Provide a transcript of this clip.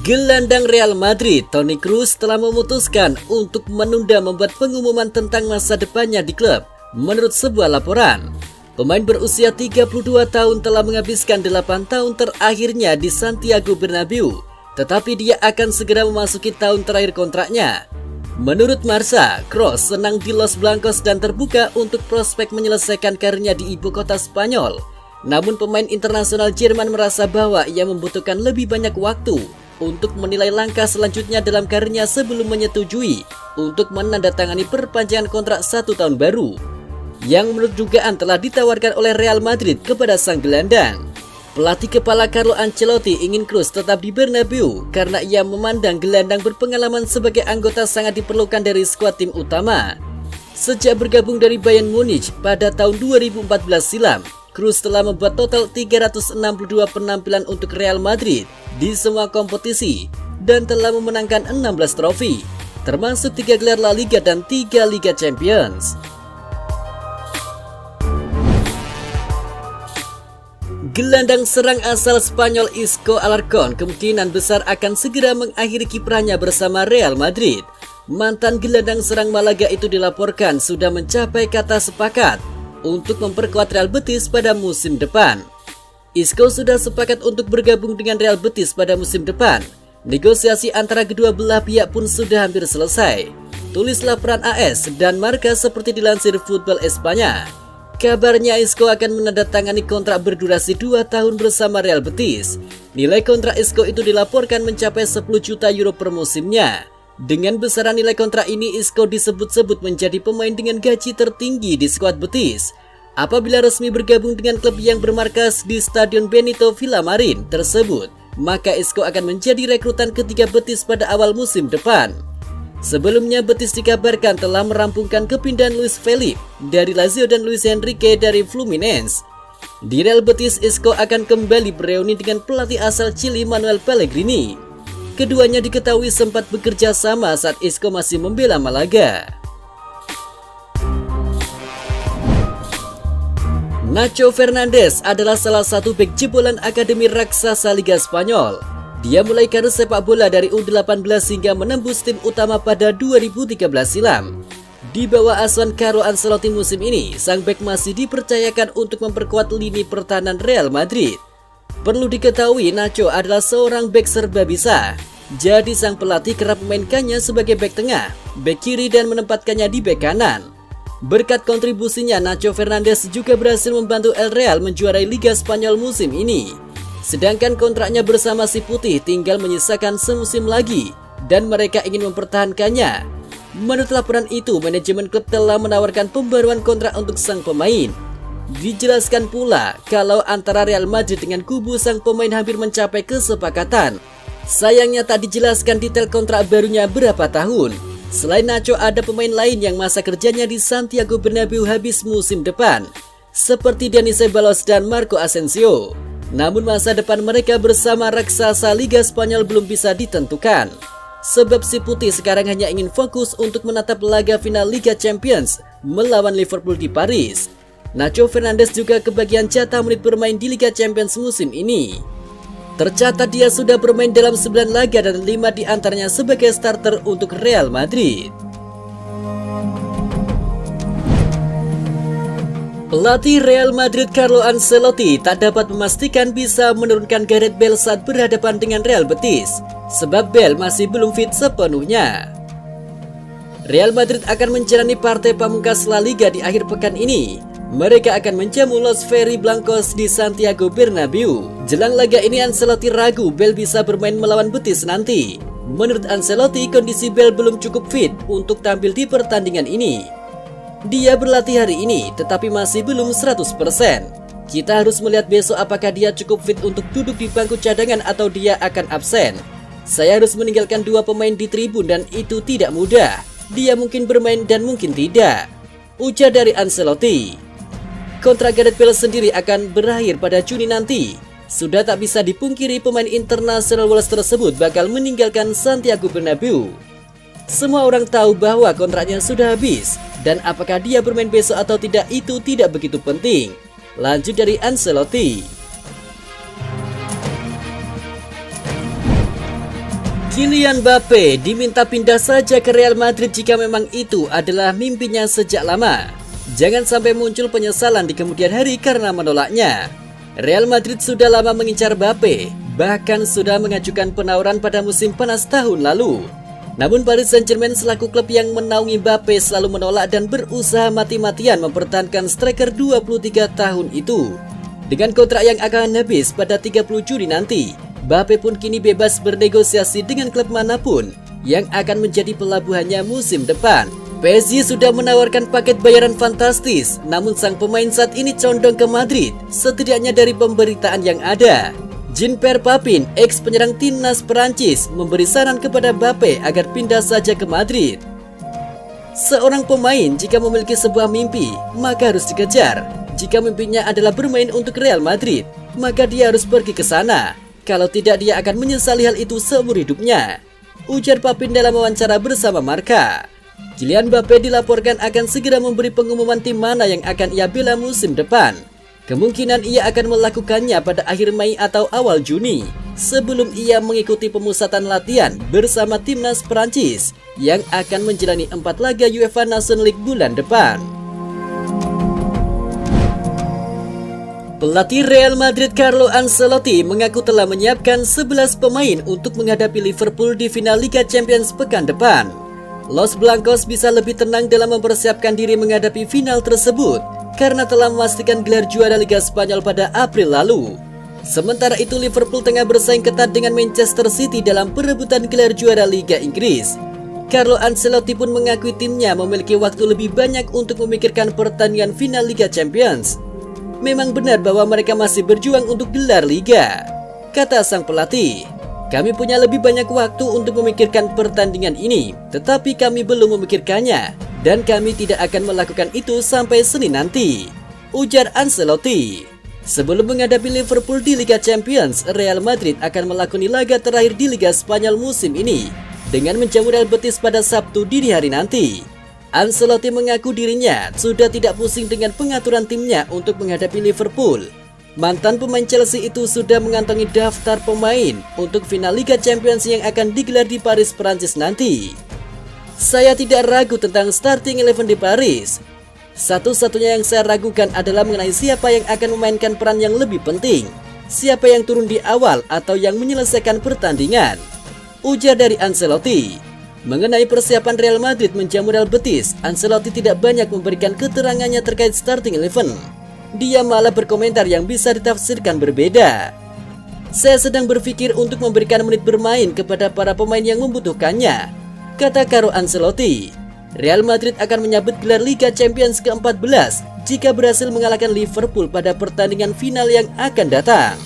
Gelandang Real Madrid, Toni Kroos telah memutuskan untuk menunda membuat pengumuman tentang masa depannya di klub. Menurut sebuah laporan, pemain berusia 32 tahun telah menghabiskan 8 tahun terakhirnya di Santiago Bernabeu, tetapi dia akan segera memasuki tahun terakhir kontraknya. Menurut Marca, Kroos senang di Los Blancos dan terbuka untuk prospek menyelesaikan karirnya di ibu kota Spanyol. Namun pemain internasional Jerman merasa bahwa ia membutuhkan lebih banyak waktu untuk menilai langkah selanjutnya dalam karirnya sebelum menyetujui untuk menandatangani perpanjangan kontrak 1 tahun baru yang menurut dugaan telah ditawarkan oleh Real Madrid kepada sang gelandang. Pelatih kepala Carlo Ancelotti ingin Kroos tetap di Bernabeu karena ia memandang gelandang berpengalaman sebagai anggota sangat diperlukan dari skuad tim utama. Sejak bergabung dari Bayern Munich pada tahun 2014 silam, Kroos telah membuat total 362 penampilan untuk Real Madrid di semua kompetisi dan telah memenangkan 16 trofi, termasuk 3 gelar La Liga dan 3 Liga Champions. Gelandang serang asal Spanyol Isco Alarcón kemungkinan besar akan segera mengakhiri kiprahnya bersama Real Madrid. Mantan gelandang serang Malaga itu dilaporkan sudah mencapai kata sepakat untuk memperkuat Real Betis pada musim depan. Isco sudah sepakat untuk bergabung dengan Real Betis pada musim depan. Negosiasi antara kedua belah pihak pun sudah hampir selesai. Tulis laporan AS dan Marca seperti dilansir Football Espanya. Kabarnya Isco akan menandatangani kontrak berdurasi 2 tahun bersama Real Betis. Nilai kontrak Isco itu dilaporkan mencapai 10 juta euro per musimnya. Dengan besaran nilai kontrak ini, Isco disebut-sebut menjadi pemain dengan gaji tertinggi di skuad Betis. Apabila resmi bergabung dengan klub yang bermarkas di Stadion Benito Villamarin tersebut, maka Isco akan menjadi rekrutan ketiga Betis pada awal musim depan. Sebelumnya, Betis dikabarkan telah merampungkan kepindahan Luis Felipe dari Lazio dan Luis Enrique dari Fluminense. Di Real Betis, Isco akan kembali bereuni dengan pelatih asal Chili Manuel Pellegrini. Keduanya diketahui sempat bekerja sama saat Isco masih membela Malaga. Nacho Fernandez adalah salah satu bek jebolan Akademi Raksasa Liga Spanyol. Dia mulai karir sepak bola dari U18 hingga menembus tim utama pada 2013 silam. Di bawah asuhan Carlo Ancelotti musim ini, sang bek masih dipercayakan untuk memperkuat lini pertahanan Real Madrid. Perlu diketahui, Nacho adalah seorang bek serba bisa. Jadi sang pelatih kerap memainkannya sebagai bek tengah, bek kiri dan menempatkannya di bek kanan. Berkat kontribusinya, Nacho Fernandez juga berhasil membantu El Real menjuarai Liga Spanyol musim ini. Sedangkan kontraknya bersama si putih tinggal menyisakan semusim lagi dan mereka ingin mempertahankannya. Menurut laporan itu, manajemen klub telah menawarkan pembaruan kontrak untuk sang pemain. Dijelaskan pula kalau antara Real Madrid dengan kubu sang pemain hampir mencapai kesepakatan. Sayangnya tak dijelaskan detail kontrak barunya berapa tahun. Selain Nacho, ada pemain lain yang masa kerjanya di Santiago Bernabeu habis musim depan, seperti Dani Ceballos dan Marco Asensio. Namun masa depan mereka bersama raksasa Liga Spanyol belum bisa ditentukan. Sebab si putih sekarang hanya ingin fokus untuk menatap laga final Liga Champions melawan Liverpool di Paris. Nacho Fernandez juga kebagian jatah menit bermain di Liga Champions musim ini. Tercatat dia sudah bermain dalam 9 laga dan 5 diantaranya sebagai starter untuk Real Madrid. Pelatih Real Madrid Carlo Ancelotti tak dapat memastikan bisa menurunkan Gareth Bale saat berhadapan dengan Real Betis, sebab Bale masih belum fit sepenuhnya. Real Madrid akan menjalani partai pamungkas La Liga di akhir pekan ini. Mereka akan menjamu Los Blancos di Santiago Bernabeu. Jelang laga ini, Ancelotti ragu Bale bisa bermain melawan Betis nanti. Menurut Ancelotti, kondisi Bale belum cukup fit untuk tampil di pertandingan ini. Dia berlatih hari ini, tetapi masih belum 100%. Kita harus melihat besok apakah dia cukup fit untuk duduk di bangku cadangan atau dia akan absen. Saya harus meninggalkan 2 pemain di tribun dan itu tidak mudah. Dia mungkin bermain dan mungkin tidak, ujar dari Ancelotti. Kontrak Gareth Bale sendiri akan berakhir pada Juni nanti. Sudah tak bisa dipungkiri pemain internasional Wolves tersebut bakal meninggalkan Santiago Bernabeu. Semua orang tahu bahwa kontraknya sudah habis, dan apakah dia bermain besok atau tidak itu tidak begitu penting. Lanjut dari Ancelotti. Kylian Mbappe diminta pindah saja ke Real Madrid jika memang itu adalah mimpinya sejak lama. Jangan sampai muncul penyesalan di kemudian hari karena menolaknya. Real Madrid sudah lama mengincar Mbappe, bahkan sudah mengajukan penawaran pada musim panas tahun lalu. Namun Paris Saint-Germain selaku klub yang menaungi Mbappe selalu menolak dan berusaha mati-matian mempertahankan striker 23 tahun itu. Dengan kontrak yang akan habis pada 30 Juni nanti, Mbappe pun kini bebas bernegosiasi dengan klub manapun yang akan menjadi pelabuhannya musim depan. PSG sudah menawarkan paket bayaran fantastis, namun sang pemain saat ini condong ke Madrid, setidaknya dari pemberitaan yang ada. Jean-Pierre Papin, ex penyerang timnas Perancis, memberi saran kepada Mbappe agar pindah saja ke Madrid. Seorang pemain jika memiliki sebuah mimpi, maka harus dikejar. Jika mimpinya adalah bermain untuk Real Madrid, maka dia harus pergi ke sana. Kalau tidak, dia akan menyesali hal itu seumur hidupnya, ujar Papin dalam wawancara bersama Marca. Kylian Mbappe dilaporkan akan segera memberi pengumuman tim mana yang akan ia bela musim depan. Kemungkinan ia akan melakukannya pada akhir Mei atau awal Juni, sebelum ia mengikuti pemusatan latihan bersama timnas Perancis yang akan menjalani 4 laga UEFA Nations League bulan depan. Pelatih Real Madrid Carlo Ancelotti mengaku telah menyiapkan 11 pemain untuk menghadapi Liverpool di final Liga Champions pekan depan. Los Blancos bisa lebih tenang dalam mempersiapkan diri menghadapi final tersebut karena telah memastikan gelar juara Liga Spanyol pada April lalu. Sementara itu Liverpool tengah bersaing ketat dengan Manchester City dalam perebutan gelar juara Liga Inggris. Carlo Ancelotti pun mengakui timnya memiliki waktu lebih banyak untuk memikirkan pertandingan final Liga Champions. Memang benar bahwa mereka masih berjuang untuk gelar Liga, kata sang pelatih. Kami punya lebih banyak waktu untuk memikirkan pertandingan ini, tetapi kami belum memikirkannya, dan kami tidak akan melakukan itu sampai Senin nanti, ujar Ancelotti. Sebelum menghadapi Liverpool di Liga Champions, Real Madrid akan melakoni laga terakhir di Liga Spanyol musim ini dengan menjamu Real Betis pada Sabtu dini hari nanti. Ancelotti mengaku dirinya sudah tidak pusing dengan pengaturan timnya untuk menghadapi Liverpool. Mantan pemain Chelsea itu sudah mengantongi daftar pemain untuk final Liga Champions yang akan digelar di Paris, Prancis nanti. Saya tidak ragu tentang starting 11 di Paris. Satu-satunya yang saya ragukan adalah mengenai siapa yang akan memainkan peran yang lebih penting. Siapa yang turun di awal atau yang menyelesaikan pertandingan, ujar dari Ancelotti. Mengenai persiapan Real Madrid menjamu Real Betis, Ancelotti tidak banyak memberikan keterangannya terkait starting 11. Dia malah berkomentar yang bisa ditafsirkan berbeda. Saya sedang berpikir untuk memberikan menit bermain kepada para pemain yang membutuhkannya, kata Carlo Ancelotti. Real Madrid akan menyambut gelar Liga Champions ke-14 jika berhasil mengalahkan Liverpool pada pertandingan final yang akan datang.